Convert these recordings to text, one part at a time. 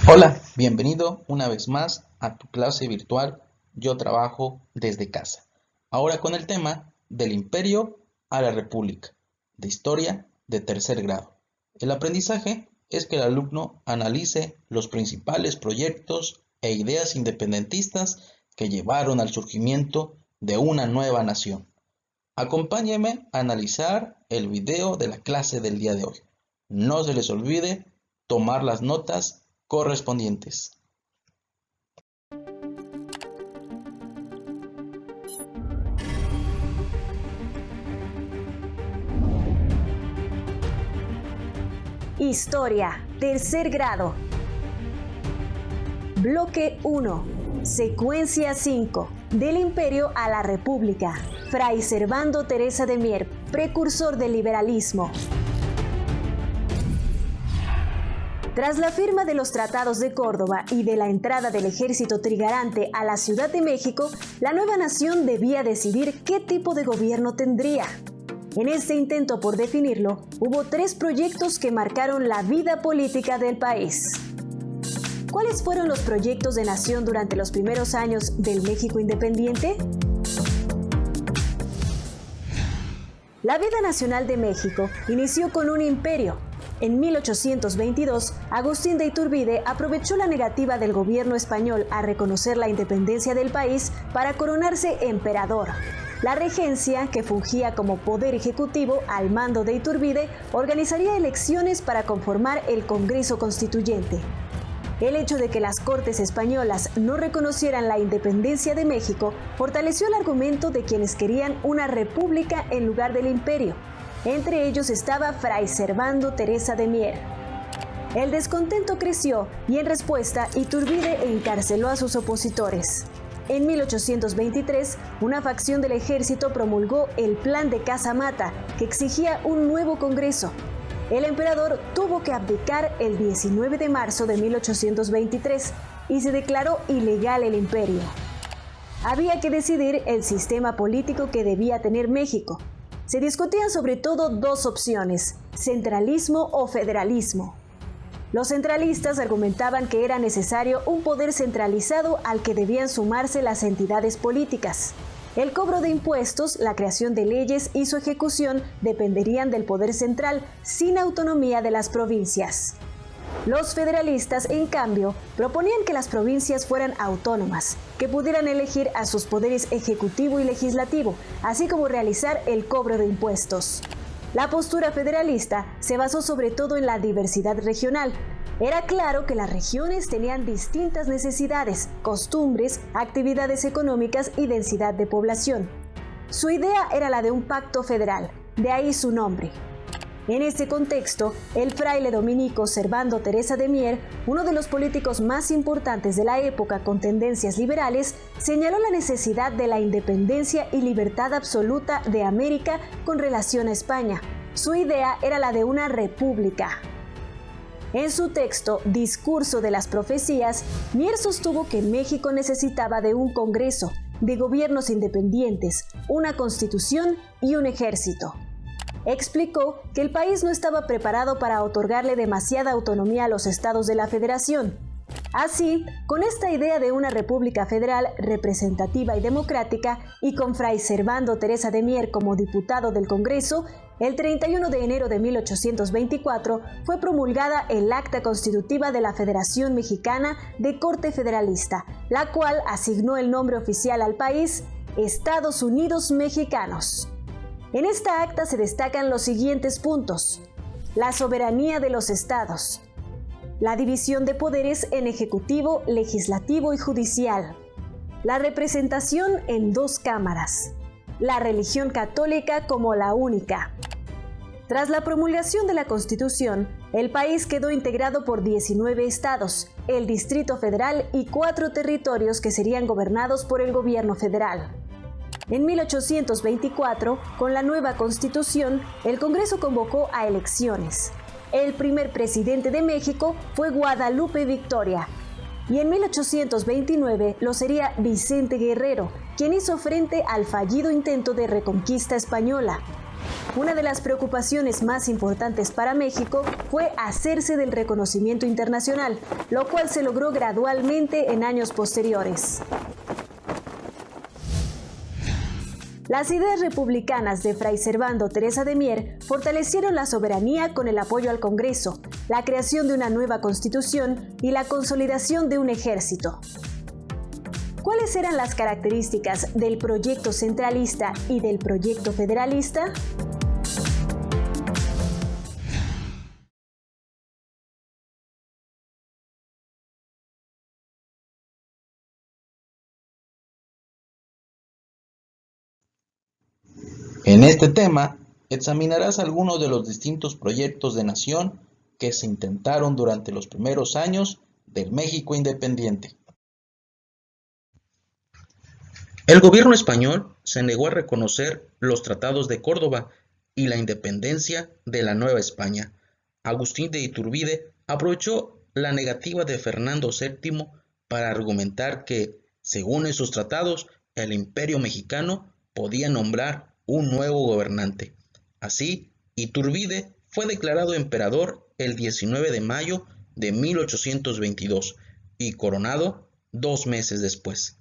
Hola, bienvenido una vez más a tu clase virtual Yo trabajo desde casa. Ahora con el tema del imperio a la república, de historia de tercer grado. El aprendizaje es que el alumno analice los principales proyectos e ideas independentistas que llevaron al surgimiento de una nueva nación. Acompáñeme a analizar el video de la clase del día de hoy. No se les olvide tomar las notas correspondientes. Historia, tercer grado. Bloque 1. Secuencia 5. Del Imperio a la República. Fray Servando Teresa de Mier, precursor del liberalismo. Tras la firma de los Tratados de Córdoba y de la entrada del ejército trigarante a la Ciudad de México, la nueva nación debía decidir qué tipo de gobierno tendría. En este intento por definirlo, hubo 3 proyectos que marcaron la vida política del país. ¿Cuáles fueron los proyectos de nación durante los primeros años del México independiente? La vida nacional de México inició con un imperio. En 1822, Agustín de Iturbide aprovechó la negativa del gobierno español a reconocer la independencia del país para coronarse emperador. La regencia, que fungía como poder ejecutivo al mando de Iturbide, organizaría elecciones para conformar el Congreso Constituyente. El hecho de que las Cortes españolas no reconocieran la independencia de México fortaleció el argumento de quienes querían una república en lugar del imperio. Entre ellos estaba Fray Servando Teresa de Mier. El descontento creció y en respuesta Iturbide encarceló a sus opositores. En 1823, una facción del ejército promulgó el Plan de Casamata, que exigía un nuevo Congreso. El emperador tuvo que abdicar el 19 de marzo de 1823 y se declaró ilegal el imperio. Había que decidir el sistema político que debía tener México. Se discutían sobre todo 2 opciones: centralismo o federalismo. Los centralistas argumentaban que era necesario un poder centralizado al que debían sumarse las entidades políticas. El cobro de impuestos, la creación de leyes y su ejecución dependerían del poder central, sin autonomía de las provincias. Los federalistas, en cambio, proponían que las provincias fueran autónomas, que pudieran elegir a sus poderes ejecutivo y legislativo, así como realizar el cobro de impuestos. La postura federalista se basó sobre todo en la diversidad regional. Era claro que las regiones tenían distintas necesidades, costumbres, actividades económicas y densidad de población. Su idea era la de un pacto federal, de ahí su nombre. En este contexto, el fraile dominico Servando Teresa de Mier, uno de los políticos más importantes de la época con tendencias liberales, señaló la necesidad de la independencia y libertad absoluta de América con relación a España. Su idea era la de una república. En su texto Discurso de las Profecías, Mier sostuvo que México necesitaba de un Congreso, de gobiernos independientes, una constitución y un ejército. Explicó que el país no estaba preparado para otorgarle demasiada autonomía a los estados de la Federación. Así, con esta idea de una república federal representativa y democrática, y con Fray Servando Teresa de Mier como diputado del Congreso, el 31 de enero de 1824 fue promulgada el Acta Constitutiva de la Federación Mexicana de Corte Federalista, la cual asignó el nombre oficial al país, Estados Unidos Mexicanos. En esta acta se destacan los siguientes puntos: la soberanía de los estados, la división de poderes en ejecutivo, legislativo y judicial, la representación en 2 cámaras, la religión católica como la única. Tras la promulgación de la Constitución, el país quedó integrado por 19 estados, el Distrito Federal y 4 territorios que serían gobernados por el gobierno federal. En 1824, con la nueva Constitución, el Congreso convocó a elecciones. El primer presidente de México fue Guadalupe Victoria, y en 1829 lo sería Vicente Guerrero, quien hizo frente al fallido intento de reconquista española. Una de las preocupaciones más importantes para México fue hacerse del reconocimiento internacional, lo cual se logró gradualmente en años posteriores. Las ideas republicanas de Fray Servando Teresa de Mier fortalecieron la soberanía con el apoyo al Congreso, la creación de una nueva constitución y la consolidación de un ejército. ¿Cuáles eran las características del proyecto centralista y del proyecto federalista? En este tema, examinarás algunos de los distintos proyectos de nación que se intentaron durante los primeros años del México independiente. El gobierno español se negó a reconocer los tratados de Córdoba y la independencia de la Nueva España. Agustín de Iturbide aprovechó la negativa de Fernando VII para argumentar que, según esos tratados, el Imperio mexicano podía nombrar un nuevo gobernante. Así, Iturbide fue declarado emperador el 19 de mayo de 1822 y coronado 2 meses después.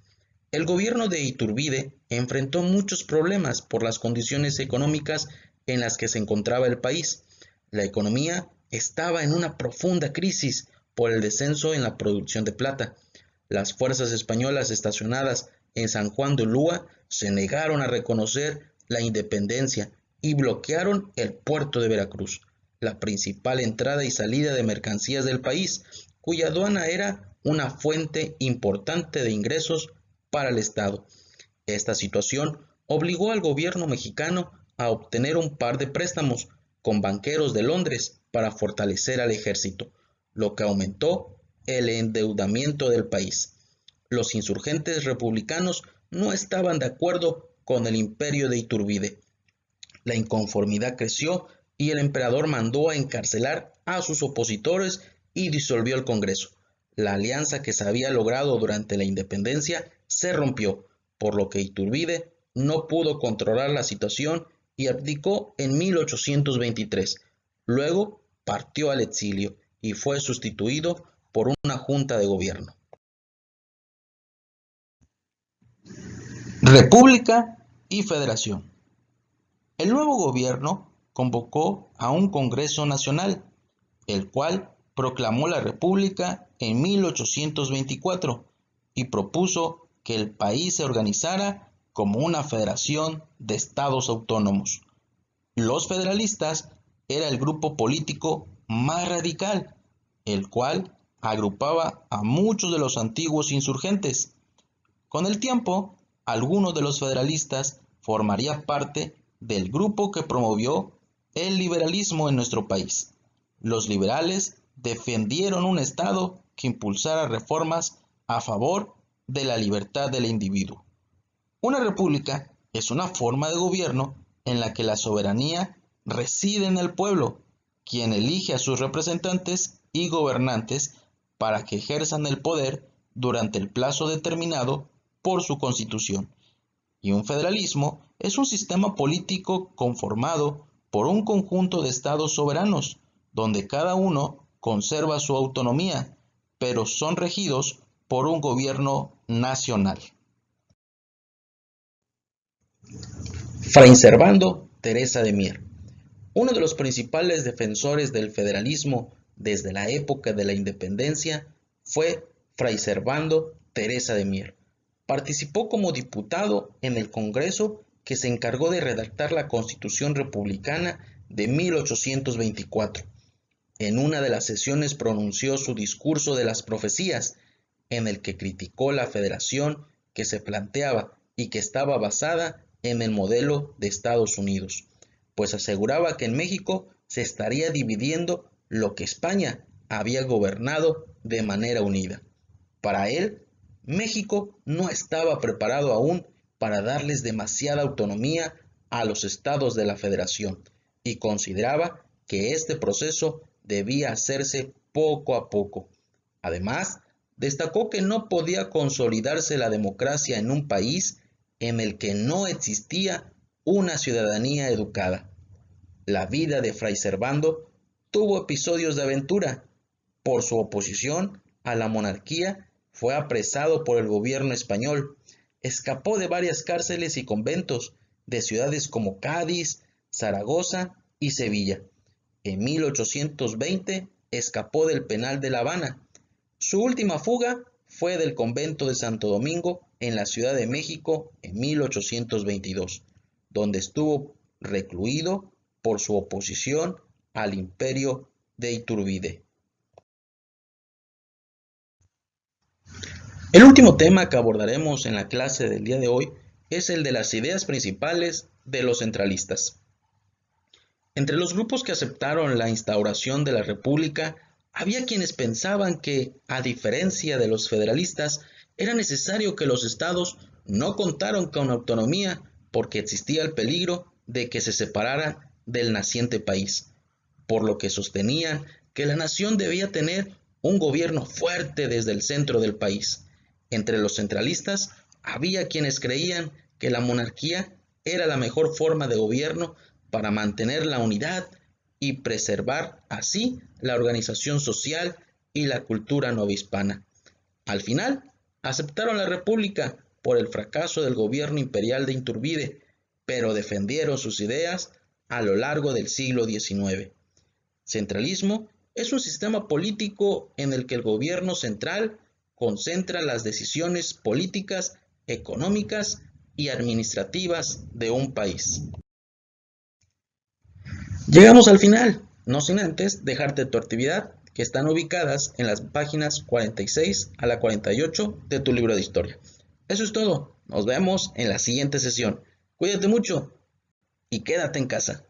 El gobierno de Iturbide enfrentó muchos problemas por las condiciones económicas en las que se encontraba el país. La economía estaba en una profunda crisis por el descenso en la producción de plata. Las fuerzas españolas estacionadas en San Juan de Ulúa se negaron a reconocer la independencia y bloquearon el puerto de Veracruz, la principal entrada y salida de mercancías del país, cuya aduana era una fuente importante de ingresos para el Estado. Esta situación obligó al gobierno mexicano a obtener un par de préstamos con banqueros de Londres para fortalecer al ejército, lo que aumentó el endeudamiento del país. Los insurgentes republicanos no estaban de acuerdo con el imperio de Iturbide. La inconformidad creció y el emperador mandó a encarcelar a sus opositores y disolvió el Congreso. La alianza que se había logrado durante la independencia se rompió, por lo que Iturbide no pudo controlar la situación y abdicó en 1823. Luego partió al exilio y fue sustituido por una junta de gobierno. República y Federación. El nuevo gobierno convocó a un Congreso Nacional, el cual proclamó la República en 1824 y propuso que el país se organizara como una federación de estados autónomos. Los federalistas era el grupo político más radical, el cual agrupaba a muchos de los antiguos insurgentes. Con el tiempo, algunos de los federalistas formarían parte del grupo que promovió el liberalismo en nuestro país. Los liberales defendieron un Estado que impulsara reformas a favor de la libertad del individuo. Una república es una forma de gobierno en la que la soberanía reside en el pueblo, quien elige a sus representantes y gobernantes para que ejerzan el poder durante el plazo determinado por su constitución. Y un federalismo es un sistema político conformado por un conjunto de estados soberanos, donde cada uno conserva su autonomía, pero son regidos por un gobierno nacional. Fray Servando Teresa de Mier. Uno de los principales defensores del federalismo desde la época de la independencia fue Fray Servando Teresa de Mier. Participó como diputado en el Congreso que se encargó de redactar la Constitución Republicana de 1824. En una de las sesiones pronunció su discurso de las profecías, en el que criticó la federación que se planteaba y que estaba basada en el modelo de Estados Unidos, pues aseguraba que en México se estaría dividiendo lo que España había gobernado de manera unida. Para él, México no estaba preparado aún para darles demasiada autonomía a los estados de la federación y consideraba que este proceso debía hacerse poco a poco. Además, destacó que no podía consolidarse la democracia en un país en el que no existía una ciudadanía educada. La vida de Fray Servando tuvo episodios de aventura. Por su oposición a la monarquía, fue apresado por el gobierno español. Escapó de varias cárceles y conventos de ciudades como Cádiz, Zaragoza y Sevilla. En 1820 escapó del penal de La Habana. Su última fuga fue del convento de Santo Domingo en la Ciudad de México en 1822, donde estuvo recluido por su oposición al imperio de Iturbide. El último tema que abordaremos en la clase del día de hoy es el de las ideas principales de los centralistas. Entre los grupos que aceptaron la instauración de la República, había quienes pensaban que, a diferencia de los federalistas, era necesario que los estados no contaran con autonomía porque existía el peligro de que se separaran del naciente país, por lo que sostenían que la nación debía tener un gobierno fuerte desde el centro del país. Entre los centralistas había quienes creían que la monarquía era la mejor forma de gobierno para mantener la unidad y preservar así la organización social y la cultura novohispana. Al final, aceptaron la república por el fracaso del gobierno imperial de Iturbide, pero defendieron sus ideas a lo largo del siglo XIX. Centralismo es un sistema político en el que el gobierno central concentra las decisiones políticas, económicas y administrativas de un país. Llegamos al final, no sin antes dejarte tu actividad, que están ubicadas en las páginas 46 a la 48 de tu libro de historia. Eso es todo, nos vemos en la siguiente sesión. Cuídate mucho y quédate en casa.